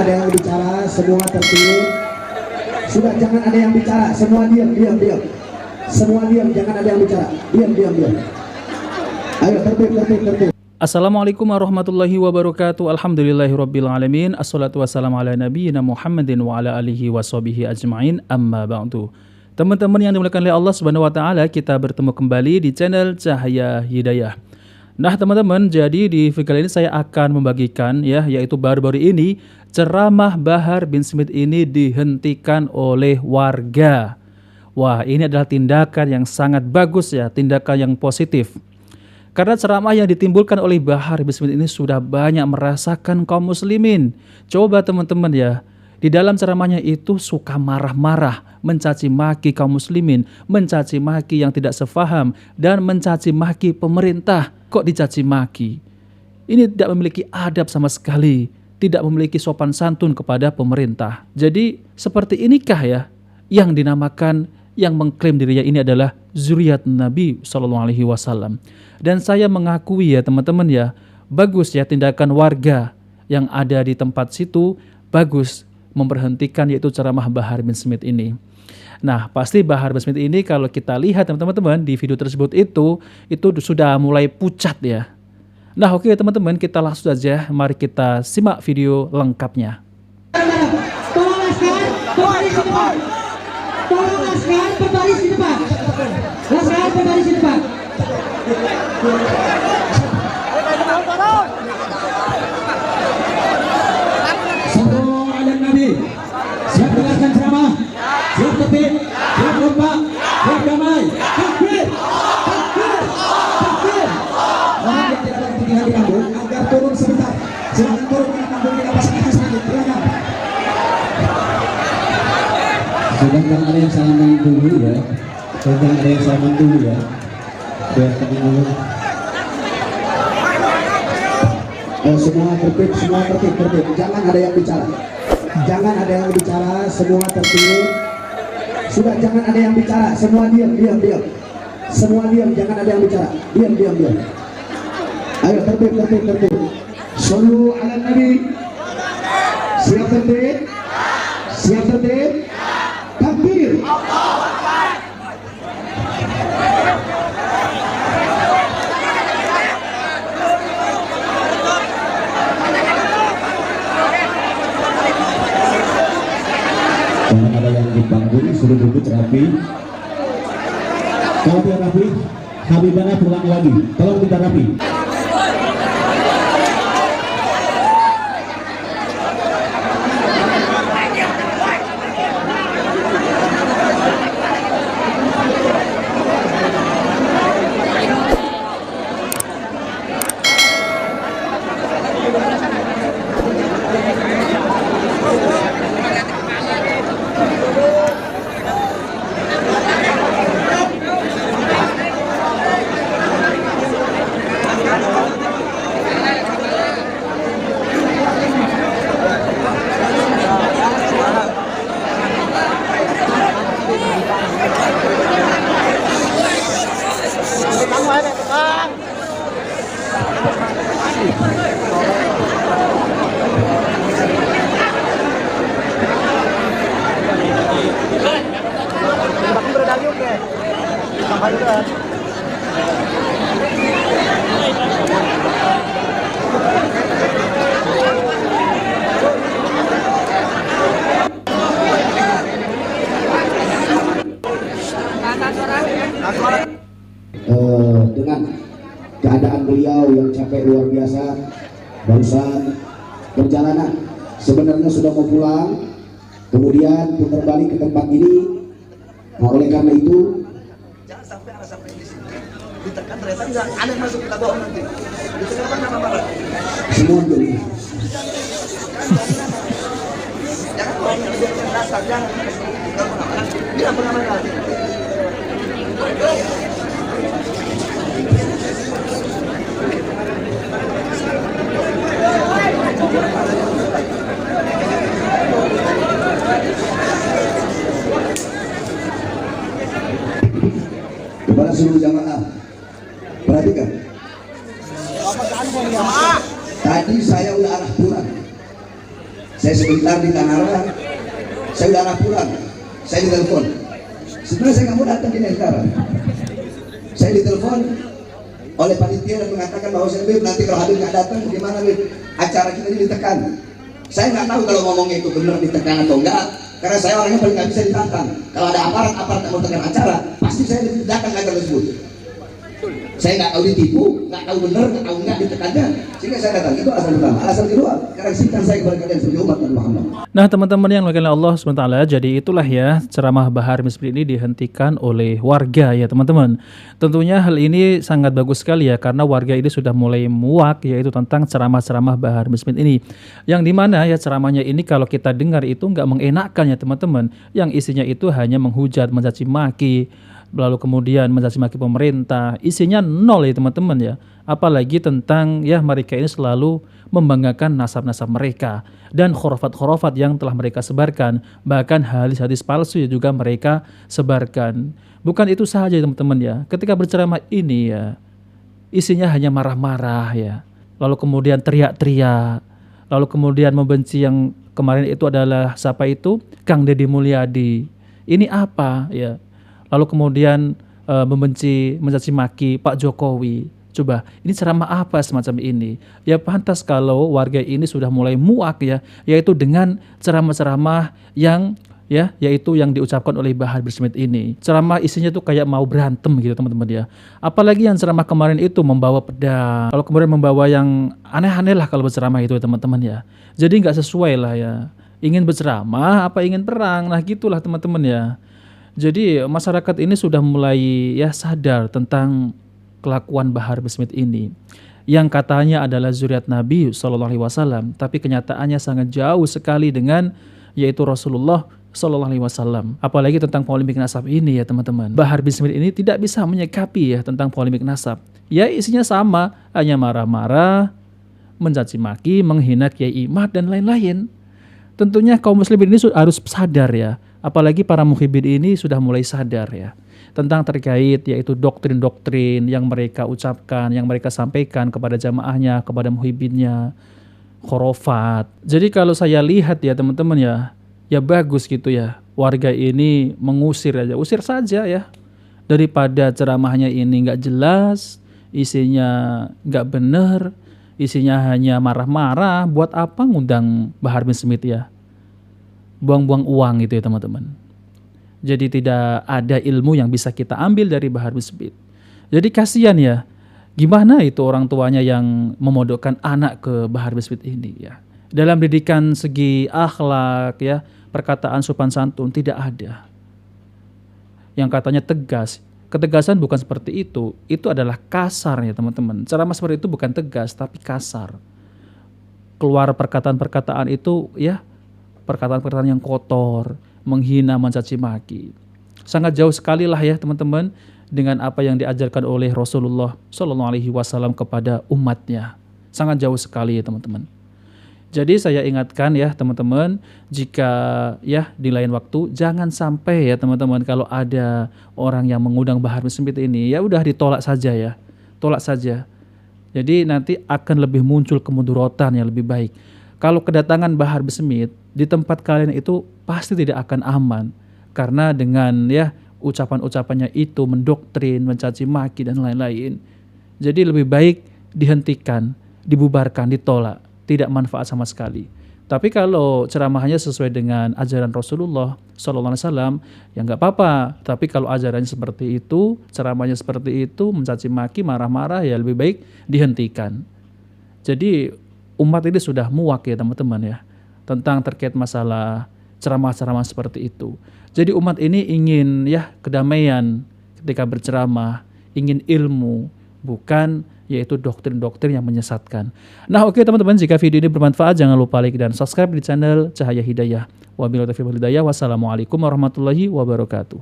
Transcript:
ada yang bicara, semua tertib. Sudah, jangan ada yang bicara, semua diam. Semua diam, jangan ada yang bicara. Diam. Ayo tertib. Assalamualaikum warahmatullahi wabarakatuh. Alhamdulillahirabbil alamin. Assalatu wassalamu ala nabiyyina Muhammadin wa ala alihi washabihi ajmain. Amma ba'du. Teman-teman yang dimuliakan oleh Allah Subhanahu wa taala, kita bertemu kembali di channel Cahaya Hidayah. Nah, teman-teman, jadi di video kali ini saya akan membagikan yaitu baru-baru ini ceramah Bahar bin Smith ini dihentikan oleh warga. Wah, ini adalah tindakan yang sangat bagus tindakan yang positif. Karena ceramah yang ditimbulkan oleh Bahar bin Smith ini sudah banyak merasakan kaum muslimin. Coba teman-teman di dalam ceramahnya itu suka marah-marah, mencaci maki kaum muslimin, mencaci maki yang tidak sefaham, dan mencaci maki pemerintah. Kok dicaci maki? Ini tidak memiliki adab sama sekali, tidak memiliki sopan santun kepada pemerintah. Jadi seperti inikah yang dinamakan, yang mengklaim dirinya ini adalah zuriat Nabi SAW. Dan saya mengakui teman-teman bagus tindakan warga yang ada di tempat situ, bagus memberhentikan yaitu ceramah Bahar bin Smith ini. Nah, pasti Bahar bin Smith ini kalau kita lihat teman-teman di video tersebut itu sudah mulai pucat Nah, oke teman-teman, kita langsung saja, mari kita simak video lengkapnya. Tolong Laskar berbaris di depan. Laskar berbaris di depan. Sallallahu alaihi Nabi. Siap dengarkan ceramah. Siap tertib. Siap kompak. Siap damai. Takbir. Orang yang tidak ada ketinggalan di panggung agar turun sebentar. Silakan turun di panggung, kita pasang sedikit. Silakan. Sedangkan ada yang salaman dulu Sedangkan ada yang salaman dulu biar tenang dulu. Semua tertib. Jangan ada yang bicara. Semua tertib. Sudah, jangan ada yang bicara. Semua diam. Semua diam, jangan ada yang bicara. Diam. Ayo tertib. Shallu ala Nabi. Siap tertib. Takbir. Jangan ada yang di panggung, suruh duduk rapi. Kalau tidak rapi, Habibana pulang lagi. Tolong minta rapi. Dengan keadaan beliau yang capek luar biasa, barusan perjalanan sebenarnya sudah mau pulang, kemudian putar balik ke tempat ini. Nah, oleh karena itu jangan sampai di sini ditekan, ternyata nggak ada yang masuk kita bohong nanti ditekan marah-marah semua jadi jangan bohong, biarkan dasar, jangan dia pengamanan. kepada seluruh jamaah, perhatikan. Tadi saya udah arah pulang. Saya sebentar di Tangerang, saya udah arah pulang, saya ditelepon. Sebenarnya saya nggak mau datang ini sekarang. Saya ditelepon oleh panitia dan mengatakan bahwa saya nanti kalau Habib nggak datang, gimana Habib? Acara kita ini ditekan. Saya nggak tahu kalau ngomongnya itu benar ditekan atau enggak, karena saya orangnya paling nggak bisa ditantang. Kalau ada aparat yang mau tekan acara, pasti saya datang ke acara tersebut. Saya nggak tahu ditipu, nggak tahu benar, nggak tahu enggak ditekannya, sehingga saya datang. Itu alasan pertama. Alasan kedua, karena sikap saya kepada kalian sebagai umat Nabi Muhammad. Nah teman-teman yang dimuliakan oleh Allah SWT, jadi itulah ya ceramah Bahar Misbit ini dihentikan oleh warga ya teman-teman. Tentunya hal ini sangat bagus sekali ya, karena warga ini sudah mulai muak yaitu tentang ceramah-ceramah Bahar Misbit ini. Yang dimana ya ceramahnya ini kalau kita dengar itu nggak mengenakan ya teman-teman. Yang isinya itu hanya menghujat, mencaci maki, lalu kemudian mencaci maki pemerintah, isinya nol ya teman-teman ya. Apalagi tentang ya mereka ini selalu membanggakan nasab-nasab mereka dan khurafat-khurafat yang telah mereka sebarkan, bahkan hadis-hadis palsu ya juga mereka sebarkan. Bukan itu saja teman-teman ya, ketika berceramah ini ya isinya hanya marah-marah ya, lalu kemudian teriak-teriak, lalu kemudian membenci yang kemarin itu adalah siapa itu? Kang Deddy Mulyadi. Ini apa ya? Lalu kemudian membenci, mencaci maki Pak Jokowi. Coba, ini ceramah apa semacam ini? Ya pantas kalau warga ini sudah mulai muak ya, yaitu dengan ceramah-ceramah yang ya, yaitu yang diucapkan oleh Bahar Bismit ini. Ceramah isinya tuh kayak mau berantem gitu teman-teman ya. Apalagi yang ceramah kemarin itu membawa pedang, lalu kemudian membawa yang aneh-aneh lah kalau berceramah itu teman-teman ya. Jadi nggak sesuai lah ya. Ingin berceramah apa ingin perang? Nah gitulah teman-teman ya. Jadi masyarakat ini sudah mulai ya sadar tentang kelakuan Bahar Bismit ini yang katanya adalah zuriat Nabi SAW, tapi kenyataannya sangat jauh sekali dengan yaitu Rasulullah SAW. Apalagi tentang polemik nasab ini ya teman-teman. Bahar Bismit ini tidak bisa menyikapi ya tentang polemik nasab. Ya isinya sama, hanya marah-marah, mencaci maki, menghina Kiai Imad dan lain-lain. Tentunya kaum muslimin ini harus sadar ya. Apalagi para muhibin ini sudah mulai sadar ya tentang terkait yaitu doktrin-doktrin yang mereka ucapkan, yang mereka sampaikan kepada jamaahnya, kepada muhibinnya, khurafat. Jadi kalau saya lihat ya teman-teman ya bagus gitu ya. Warga ini mengusir aja, usir saja ya. Daripada ceramahnya ini nggak jelas, isinya nggak benar, isinya hanya marah-marah, buat apa ngundang Bahar Bismit ya? Buang-buang uang gitu ya teman-teman. Jadi tidak ada ilmu yang bisa kita ambil dari Bahar Bismit. Jadi kasihan ya, gimana itu orang tuanya yang memodokkan anak ke Bahar Bismit ini ya. Dalam didikan segi akhlak ya, perkataan sopan santun tidak ada. Yang katanya tegas, ketegasan bukan seperti itu adalah kasar ya teman-teman. Ceramah seperti itu bukan tegas tapi kasar. Keluar perkataan-perkataan itu ya, perkataan-perkataan yang kotor, menghina, mencaci maki. Sangat jauh sekali lah ya teman-teman dengan apa yang diajarkan oleh Rasulullah SAW kepada umatnya. Sangat jauh sekali ya teman-teman. Jadi saya ingatkan ya teman-teman, jika ya di lain waktu jangan sampai ya teman-teman kalau ada orang yang mengundang Bahar Bismit ini ya udah ditolak saja ya. Tolak saja. Jadi nanti akan lebih muncul kemudaratan yang lebih baik. Kalau kedatangan Bahar Bismit di tempat kalian itu pasti tidak akan aman. Karena dengan ya ucapan-ucapannya itu mendoktrin, mencaci maki dan lain-lain. Jadi lebih baik dihentikan, dibubarkan, ditolak. Tidak manfaat sama sekali. Tapi kalau ceramahnya sesuai dengan ajaran Rasulullah SAW, ya nggak apa-apa. Tapi kalau ajarannya seperti itu, ceramahnya seperti itu, mencaci maki, marah-marah, ya lebih baik dihentikan. Jadi umat ini sudah muak ya teman-teman ya, tentang terkait masalah ceramah-ceramah seperti itu. Jadi umat ini ingin ya kedamaian ketika berceramah, ingin ilmu, bukan yaitu doktrin-doktrin yang menyesatkan. Nah oke teman-teman, jika video ini bermanfaat jangan lupa like dan subscribe di channel Cahaya Hidayah. Wabillahi taufiq wal hidayah. Wassalamualaikum warahmatullahi wabarakatuh.